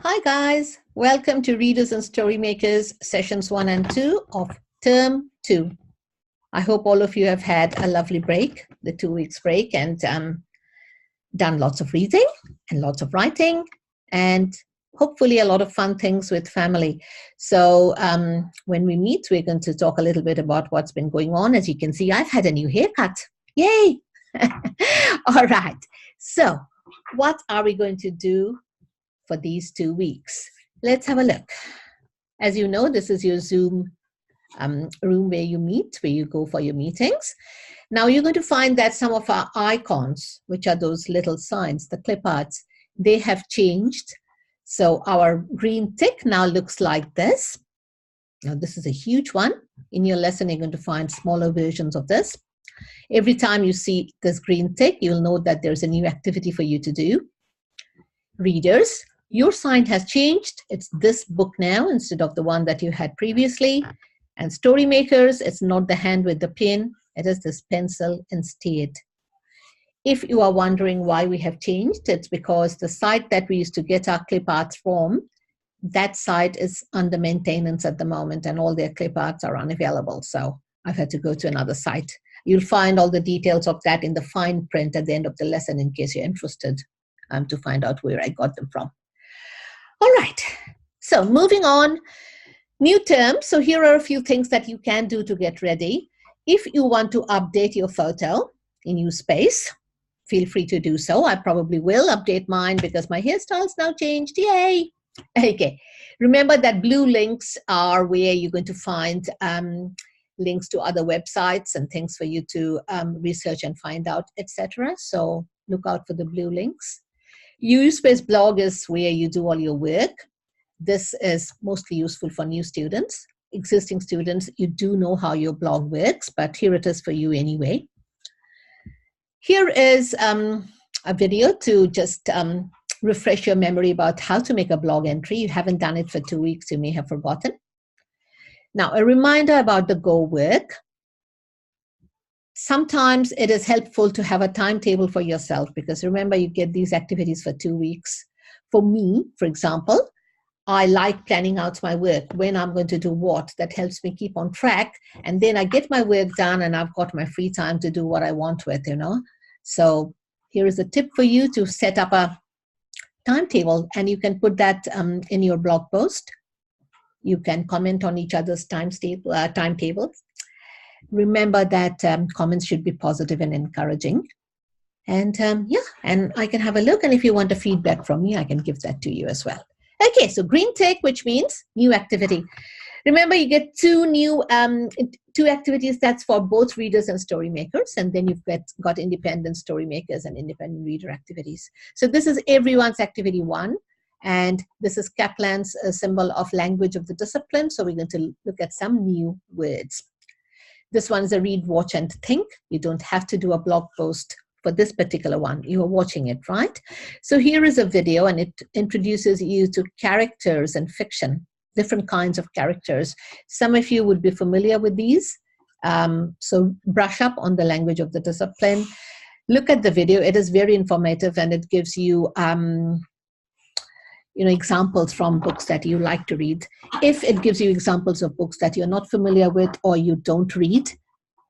Hi guys, welcome to Readers and Storymakers sessions 1 and 2 of term 2. I hope all of you have had a lovely break, the 2 weeks break, and done lots of reading and lots of writing and hopefully a lot of fun things with family. So when we meet, we're going to talk a little bit about what's been going on. As you can see, I've had a new haircut. Yay! All right. So what are we going to do for these 2 weeks? Let's have a look. As you know, this is your Zoom room where you meet, where you go for your meetings. Now you're going to find that some of our icons, which are those little signs, the clip arts, they have changed. So our green tick now looks like this. Now this is a huge one. In your lesson, you're going to find smaller versions of this. Every time you see this green tick, you'll know that there's a new activity for you to do. Readers, your sign has changed. It's this book now instead of the one that you had previously. And story makers, it's not the hand with the pen. It is this pencil instead. If you are wondering why we have changed, it's because the site that we used to get our clip arts from, that site is under maintenance at the moment and all their clip arts are unavailable. So I've had to go to another site. You'll find all the details of that in the fine print at the end of the lesson in case you're interested to find out where I got them from. All right, so moving on, new term. So here are a few things that you can do to get ready. If you want to update your photo in your space, feel free to do so. I probably will update mine because my hairstyle's now changed. Yay! Okay, remember that blue links are where you're going to find links to other websites and things for you to research and find out, etc. So look out for the blue links. USpace blog is where you do all your work. This is mostly useful for new students. Existing students, you do know how your blog works, but here it is for you anyway. Here is a video to just refresh your memory about how to make a blog entry. You haven't done it for 2 weeks, you may have forgotten. Now, a reminder about the Go work. Sometimes it is helpful to have a timetable for yourself because remember, you get these activities for 2 weeks. For me, for example, I like planning out my work, when I'm going to do what. That helps me keep on track. And then I get my work done and I've got my free time to do what I want with, you know. So here is a tip for you to set up a timetable and you can put that in your blog post. You can comment on each other's timetables. Remember that comments should be positive and encouraging. And yeah, and I can have a look. And if you want a feedback from me, I can give that to you as well. Okay, so green tick, which means new activity. Remember, you get two activities. That's for both readers and story makers. And then you've got independent story makers and independent reader activities. So this is everyone's activity 1. And this is Kaplan's symbol of language of the discipline. So we're going to look at some new words. This one is a read, watch, and think. You don't have to do a blog post for this particular one. You are watching it, right? So here is a video and it introduces you to characters and fiction, different kinds of characters. Some of you would be familiar with these. So brush up on the language of the discipline. Look at the video. It is very informative and it gives you examples from books that you like to read. If it gives you examples of books that you're not familiar with or you don't read,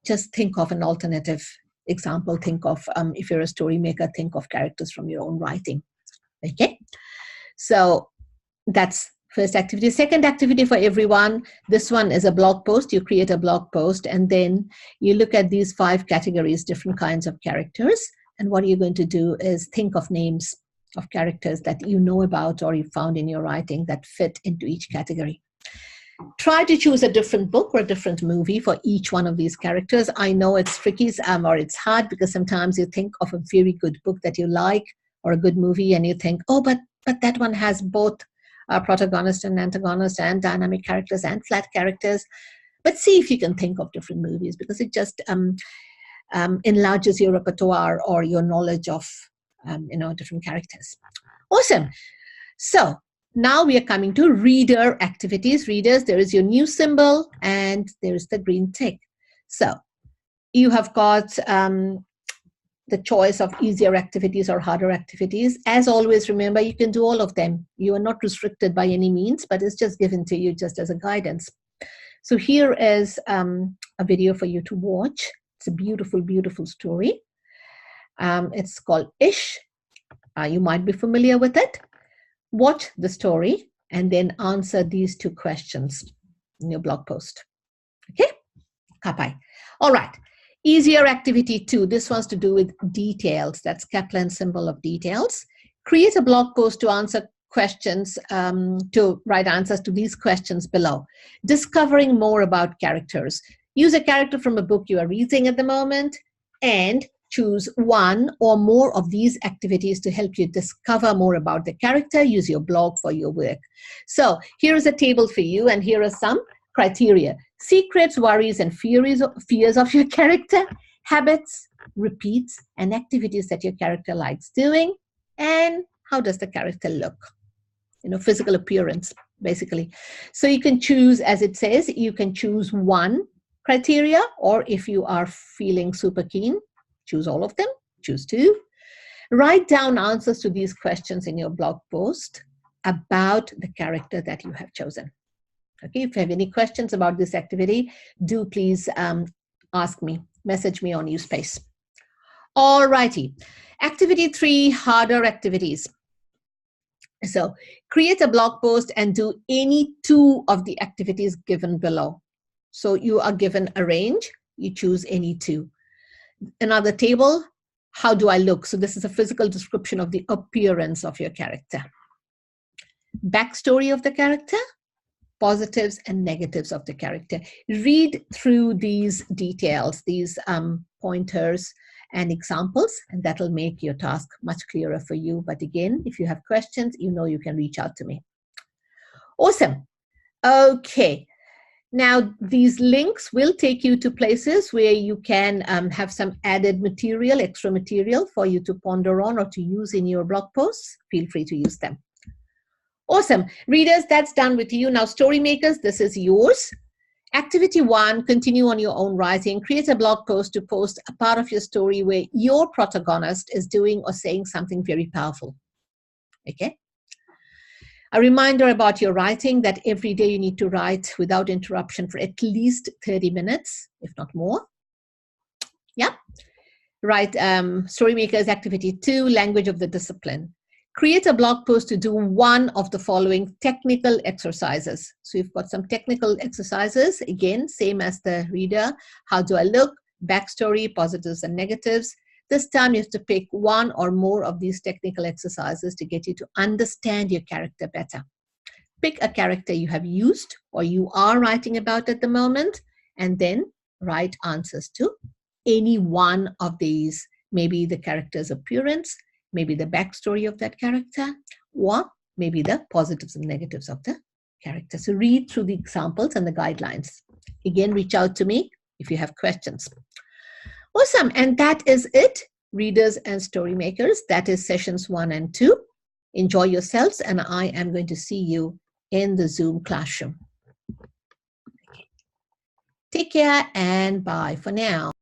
just think of an alternative example. Think of, if you're a story maker, think of characters from your own writing. Okay, so that's first activity. Second activity for everyone, this one is a blog post. You create a blog post and then you look at these 5 categories, different kinds of characters. And what you're going to do is think of names of characters that you know about or you found in your writing that fit into each category. Try to choose a different book or a different movie for each one of these characters. I know it's tricky or it's hard because sometimes you think of a very good book that you like or a good movie and you think, oh, but that one has both protagonist and antagonist and dynamic characters and flat characters. But see if you can think of different movies because it just enlarges your repertoire or your knowledge of different characters. Awesome. So now we are coming to reader activities. Readers, there is your new symbol and there is the green tick. So you have got the choice of easier activities or harder activities. As always, remember, you can do all of them. You are not restricted by any means, but it's just given to you just as a guidance. So here is a video for you to watch. It's a beautiful, beautiful story. It's called Ish. You might be familiar with it. Watch the story and then answer these 2 questions in your blog post. Okay? Kapai. All right. Easier activity 2. This one's to do with details. That's Kaplan's symbol of details. Create a blog post to answer questions, to write answers to these questions below. Discovering more about characters. Use a character from a book you are reading at the moment and choose one or more of these activities to help you discover more about the character. Use your blog for your work. So here is a table for you, and here are some criteria. Secrets, worries, and fears of your character, habits, repeats, and activities that your character likes doing, and how does the character look? Physical appearance, basically. So you can choose, as it says, you can choose one criteria, or if you are feeling super keen, choose all of them, choose 2. Write down answers to these questions in your blog post about the character that you have chosen. Okay, if you have any questions about this activity, do please ask me, message me on Uspace. All righty. Activity 3, harder activities. So create a blog post and do any 2 of the activities given below. So you are given a range, you choose any 2. Another table, how do I look? So this is a physical description of the appearance of your character. Backstory of the character, positives and negatives of the character. Read through these details, these pointers and examples, and that'll make your task much clearer for you. But again, if you have questions, you can reach out to me. Awesome. Okay. Now, these links will take you to places where you can have some added material, extra material for you to ponder on or to use in your blog posts. Feel free to use them. Awesome. Readers, that's done with you. Now, story makers, this is yours. Activity 1, continue on your own writing. Create a blog post to post a part of your story where your protagonist is doing or saying something very powerful. Okay? A reminder about your writing, that every day you need to write without interruption for at least 30 minutes, if not more. Yeah. Write story makers activity 2, language of the discipline. Create a blog post to do one of the following technical exercises. So you've got some technical exercises, again, same as the reader. How do I look? Backstory, positives and negatives. This time you have to pick one or more of these technical exercises to get you to understand your character better. Pick a character you have used or you are writing about at the moment, and then write answers to any one of these. Maybe the character's appearance, maybe the backstory of that character, or maybe the positives and negatives of the character. So read through the examples and the guidelines. Again, reach out to me if you have questions. Awesome. And that is it, readers and story makers. That is sessions 1 and 2. Enjoy yourselves, and I am going to see you in the Zoom classroom. Take care and bye for now.